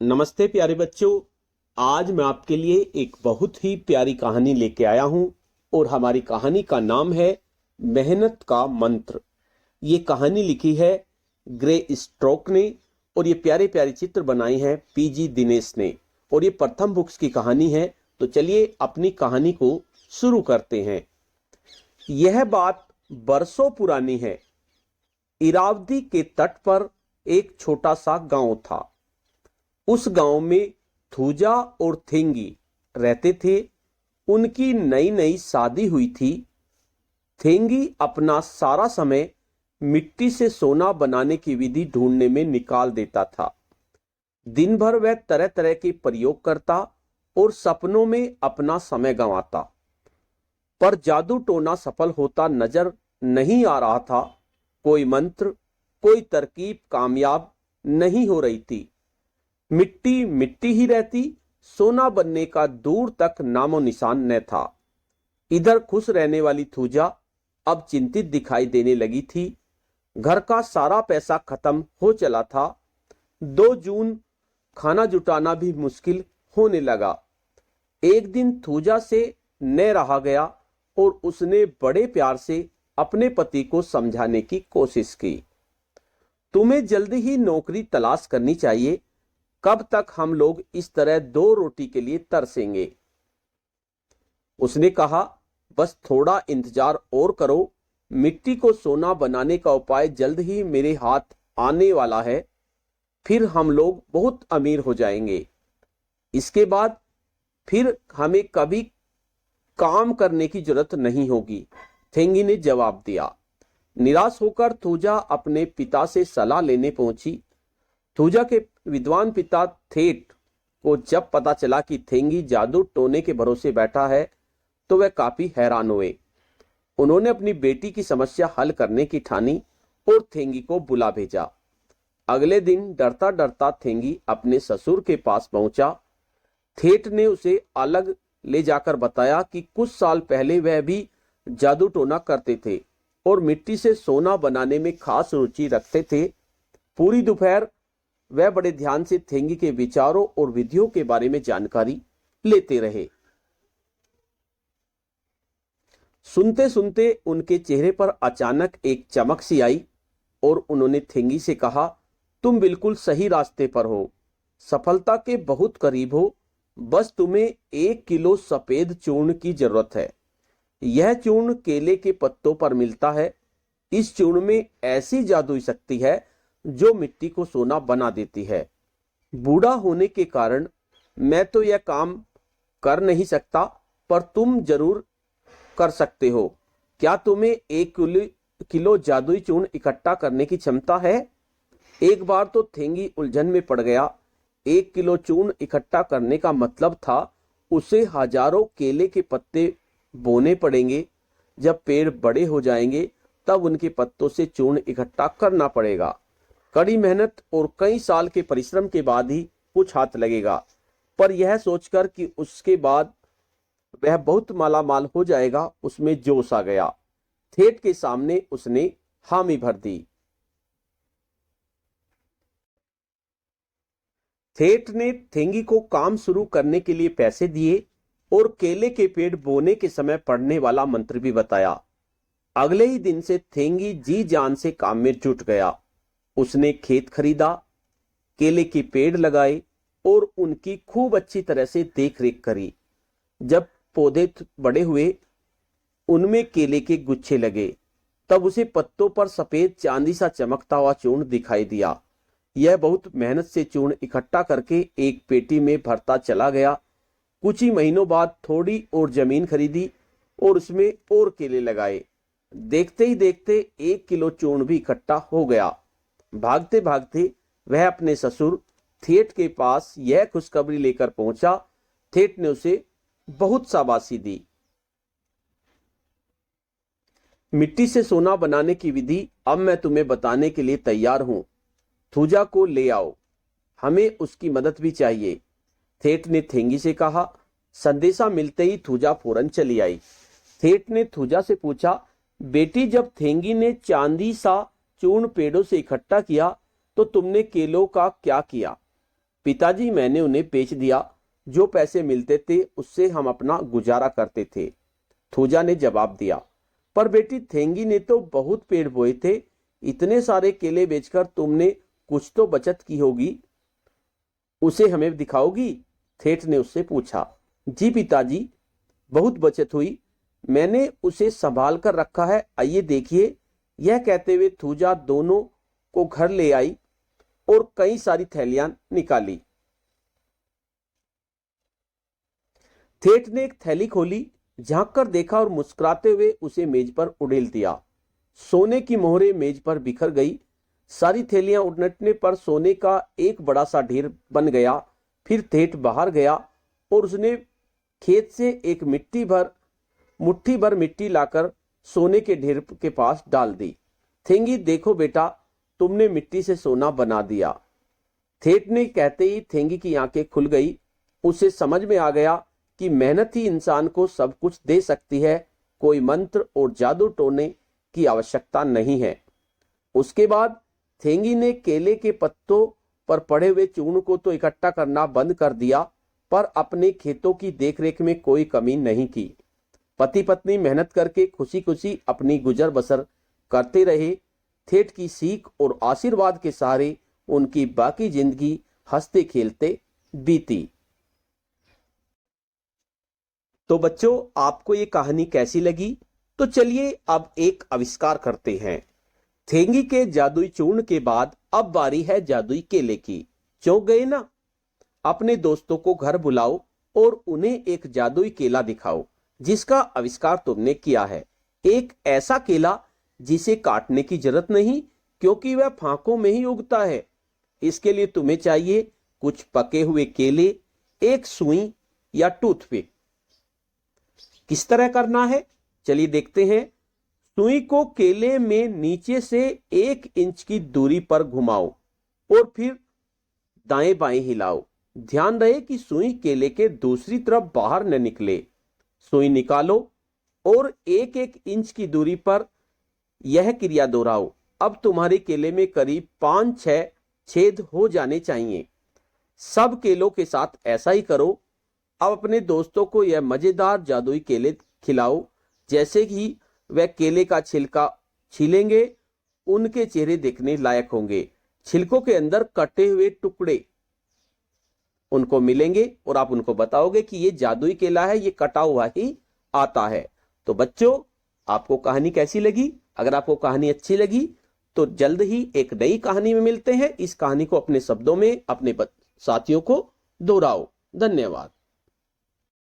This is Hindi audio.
नमस्ते प्यारे बच्चों। आज मैं आपके लिए एक बहुत ही प्यारी कहानी लेके आया हूं और हमारी कहानी का नाम है मेहनत का मंत्र। ये कहानी लिखी है ग्रे स्ट्रोक ने और ये प्यारे प्यारे चित्र बनाए हैं पीजी दिनेश ने और ये प्रथम बुक्स की कहानी है। तो चलिए अपनी कहानी को शुरू करते हैं। यह बात बरसों पुरानी है। इरावदी के तट पर एक छोटा सा गांव था। उस गांव में थूजा और थेंगी रहते थे। उनकी नई नई शादी हुई थी। थेंगी अपना सारा समय मिट्टी से सोना बनाने की विधि ढूंढने में निकाल देता था। दिन भर वह तरह तरह के प्रयोग करता और सपनों में अपना समय गंवाता, पर जादू टोना सफल होता नजर नहीं आ रहा था। कोई मंत्र, कोई तरकीब कामयाब नहीं हो रही थी। मिट्टी मिट्टी ही रहती, सोना बनने का दूर तक नामो निशान न था। इधर खुश रहने वाली थूजा अब चिंतित दिखाई देने लगी थी। घर का सारा पैसा खत्म हो चला था। 2 जून खाना जुटाना भी मुश्किल होने लगा। एक दिन थूजा से न रहा गया और उसने बड़े प्यार से अपने पति को समझाने की कोशिश की। तुम्हें जल्दी ही नौकरी तलाश करनी चाहिए। कब तक हम लोग इस तरह 2 रोटी के लिए तरसेंगे। उसने कहा, बस थोड़ा इंतजार और करो। मिट्टी को सोना बनाने का उपाय जल्द ही मेरे हाथ आने वाला है। फिर हम लोग बहुत अमीर हो जाएंगे। इसके बाद फिर हमें कभी काम करने की जरूरत नहीं होगी। थेंगी ने जवाब दिया। निराश होकर थूजा अपने पिता से सलाह लेने पहुंची। थूजा के विद्वान पिता थेट को जब पता चला कि थेंगी जादू टोने के भरोसे बैठा है तो वह काफी हैरान हुए। उन्होंने अपनी बेटी की समस्या हल करने की ठानी और थेंगी को बुला भेजा। अगले दिन डरता डरता थेंगी अपने ससुर के पास पहुंचा। थेट ने उसे अलग ले जाकर बताया कि कुछ साल पहले वह भी जादू टोना करते थे और मिट्टी से सोना बनाने में खास रुचि रखते थे। पूरी दोपहर वह बड़े ध्यान से थेंगी के विचारों और विधियों के बारे में जानकारी लेते रहे। सुनते सुनते उनके चेहरे पर अचानक एक चमक सी आई और उन्होंने थेंगी से कहा, तुम बिल्कुल सही रास्ते पर हो, सफलता के बहुत करीब हो। बस तुम्हें 1 किलो सफेद चूर्ण की जरूरत है। यह चूर्ण केले के पत्तों पर मिलता है। इस चूर्ण में ऐसी जादुई शक्ति है जो मिट्टी को सोना बना देती है। बूढ़ा होने के कारण मैं तो यह काम कर नहीं सकता, पर तुम जरूर कर सकते हो। क्या तुम्हें 1 किलो जादुई चूर्ण इकट्ठा करने की क्षमता है? एक बार तो थेंगी उलझन में पड़ गया। 1 किलो चूर्ण इकट्ठा करने का मतलब था उसे हजारों केले के पत्ते बोने पड़ेंगे। जब पेड़ बड़े हो जाएंगे तब उनके पत्तों से चूर्ण इकट्ठा करना पड़ेगा। कड़ी मेहनत और कई साल के परिश्रम के बाद ही कुछ हाथ लगेगा, पर यह सोचकर कि उसके बाद वह बहुत मालामाल हो जाएगा, उसमें जोश आ गया। थेट के सामने उसने हामी भर दी। थेट ने थेंगी को काम शुरू करने के लिए पैसे दिए और केले के पेड़ बोने के समय पढ़ने वाला मंत्र भी बताया। अगले ही दिन से थेंगी जी जान से काम में जुट गया। उसने खेत खरीदा, केले के पेड़ लगाए और उनकी खूब अच्छी तरह से देखरेख करी। जब पौधे बड़े हुए, उनमें केले के गुच्छे लगे, तब उसे पत्तों पर सफेद चांदी सा चमकता हुआ चूर्ण दिखाई दिया। यह बहुत मेहनत से चूर्ण इकट्ठा करके एक पेटी में भरता चला गया। कुछ ही महीनों बाद थोड़ी और जमीन खरीदी और उसमें और केले लगाए। देखते ही देखते 1 किलो चूर्ण भी इकट्ठा हो गया। भागते भागते वह अपने ससुर थेट के पास यह खुशखबरी लेकर पहुंचा। थेट ने उसे बहुत शाबाशी दी। मिट्टी से सोना बनाने की विधि अब मैं तुम्हें बताने के लिए तैयार हूं। थूजा को ले आओ, हमें उसकी मदद भी चाहिए। थेट ने थेंगी से कहा। संदेशा मिलते ही थूजा फौरन चली आई। थेट ने थूजा से पूछा, बेटी, जब थेंगी ने चांदी सा चूर्ण पेड़ों से इकट्ठा किया तो तुमने केलों का क्या किया? पिताजी, मैंने उन्हें बेच दिया। जो पैसे मिलते थे उससे हम अपना गुजारा करते थे, थूजा ने जवाब दिया। पर बेटी, थेंगी ने तो बहुत पेड़ बोए थे। इतने सारे केले बेचकर तुमने कुछ तो बचत की होगी, उसे हमें दिखाओगी? ठेठ ने उससे पूछा। जी पिताजी, बहुत बचत हुई। मैंने उसे संभाल कर रखा है, आइए देखिए। यह कहते हुए थूजा दोनों को घर ले आई और कई सारी थैलियां निकाली। ठेठ ने एक थैली खोली, झांक कर देखा और मुस्कुराते हुए उसे मेज पर उड़ेल दिया। सोने की मोहरें मेज पर बिखर गई। सारी थैलियां उलटने पर सोने का एक बड़ा सा ढेर बन गया। फिर ठेठ बाहर गया और उसने खेत से एक मुट्ठी भर मिट्टी लाकर सोने के ढेर के पास डाल दी। थेंगी, देखो बेटा, तुमने मिट्टी से सोना बना दिया। ठेठ ने कहते ही थेंगी की आंखें खुल गई। उसे समझ में आ गया कि मेहनत ही इंसान को सब कुछ दे सकती है, कोई मंत्र और जादू टोने की आवश्यकता नहीं है। उसके बाद थेंगी ने केले के पत्तों पर पड़े हुए चूर्ण को तो इकट्ठा करना बंद कर दिया, पर अपने खेतों की देखरेख में कोई कमी नहीं की। पति पत्नी मेहनत करके खुशी खुशी अपनी गुजर बसर करते रहे। ठेठ की सीख और आशीर्वाद के सहारे उनकी बाकी जिंदगी हंसते खेलते बीती। तो बच्चों, आपको ये कहानी कैसी लगी? तो चलिए अब एक आविष्कार करते हैं। थेंगी के जादुई चूर्ण के बाद अब बारी है जादुई केले की। चौंक गए ना? अपने दोस्तों को घर बुलाओ और उन्हें एक जादुई केला दिखाओ जिसका आविष्कार तुमने किया है। एक ऐसा केला जिसे काटने की जरूरत नहीं, क्योंकि वह फांकों में ही उगता है। इसके लिए तुम्हें चाहिए कुछ पके हुए केले, एक सुई या टूथपिक। किस तरह करना है, चलिए देखते हैं। सुई को केले में नीचे से 1 इंच की दूरी पर घुमाओ और फिर दाएं बाएं हिलाओ। ध्यान रहे कि सुई केले के दूसरी तरफ बाहर न निकले। सुई निकालो और 1-1 इंच की दूरी पर यह क्रिया दोहराओ। अब तुम्हारे केले में करीब 5-6 छेद हो जाने चाहिए। सब केलों के साथ ऐसा ही करो। अब अपने दोस्तों को यह मजेदार जादुई केले खिलाओ। जैसे ही वह केले का छिलका छीलेंगे, उनके चेहरे देखने लायक होंगे। छिलकों के अंदर कटे हुए टुकड़े उनको मिलेंगे और आप उनको बताओगे कि ये जादुई केला है, ये कटा हुआ ही आता है। तो बच्चों, आपको कहानी कैसी लगी? अगर आपको कहानी अच्छी लगी तो जल्द ही एक नई कहानी में मिलते हैं। इस कहानी को अपने शब्दों में अपने साथियों को दोहराओ। धन्यवाद।